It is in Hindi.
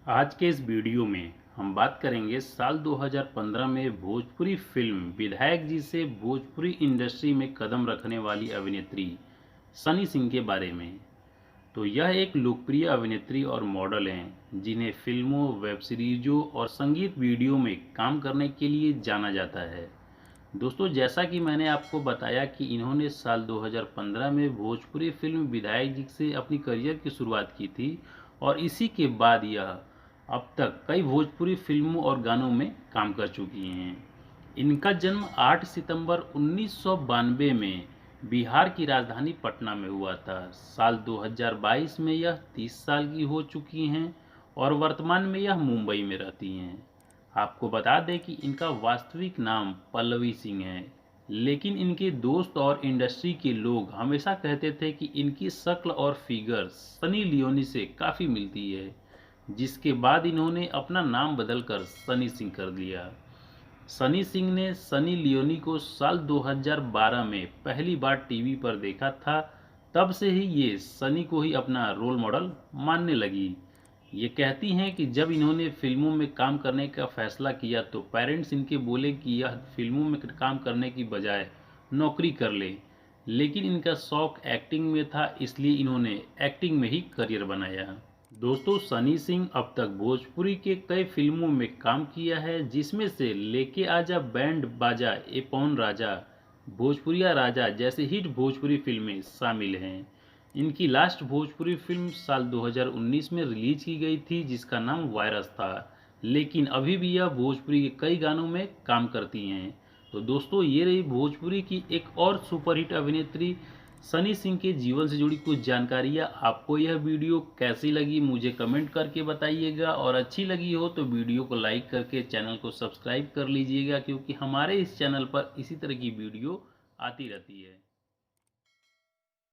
आज के इस वीडियो में हम बात करेंगे साल 2015 में भोजपुरी फिल्म विधायक जी से भोजपुरी इंडस्ट्री में कदम रखने वाली अभिनेत्री सनी सिंह के बारे में। तो यह एक लोकप्रिय अभिनेत्री और मॉडल हैं जिन्हें फिल्मों, वेब सीरीजों और संगीत वीडियो में काम करने के लिए जाना जाता है। दोस्तों, जैसा कि मैंने आपको बताया कि इन्होंने साल 2015 में भोजपुरी फिल्म विधायक जी से अपनी करियर की शुरुआत की थी और इसी के बाद यह अब तक कई भोजपुरी फिल्मों और गानों में काम कर चुकी हैं। इनका जन्म 8 सितंबर 1992 में बिहार की राजधानी पटना में हुआ था। साल 2022 में यह 30 साल की हो चुकी हैं और वर्तमान में यह मुंबई में रहती हैं। आपको बता दें कि इनका वास्तविक नाम पल्लवी सिंह है, लेकिन इनके दोस्त और इंडस्ट्री के लोग हमेशा कहते थे कि इनकी शक्ल और फिगर सनी लियोनी से काफ़ी मिलती है, जिसके बाद इन्होंने अपना नाम बदलकर सनी सिंह कर दिया। सनी सिंह ने सनी लियोनी को साल 2012 में पहली बार टीवी पर देखा था। तब से ही ये सनी को ही अपना रोल मॉडल मानने लगी। ये कहती हैं कि जब इन्होंने फिल्मों में काम करने का फैसला किया तो पेरेंट्स इनके बोले कि यह फिल्मों में काम करने की बजाय नौकरी कर ले, लेकिन इनका शौक एक्टिंग में था, इसलिए इन्होंने एक्टिंग में ही करियर बनाया। दोस्तों, सनी सिंह अब तक भोजपुरी के कई फिल्मों में काम किया है, जिसमें से लेके आजा बैंड बाजा, ए पवन राजा, भोजपुरिया राजा जैसे हिट भोजपुरी फिल्में शामिल हैं। इनकी लास्ट भोजपुरी फिल्म साल 2019 में रिलीज की गई थी, जिसका नाम वायरस था, लेकिन अभी भी यह भोजपुरी के कई गानों में काम करती हैं। तो दोस्तों, ये रही भोजपुरी की एक और सुपरहिट अभिनेत्री सनी सिंह के जीवन से जुड़ी कुछ जानकारियाँ। आपको यह वीडियो कैसी लगी मुझे कमेंट करके बताइएगा, और अच्छी लगी हो तो वीडियो को लाइक करके चैनल को सब्सक्राइब कर लीजिएगा, क्योंकि हमारे इस चैनल पर इसी तरह की वीडियो आती रहती है।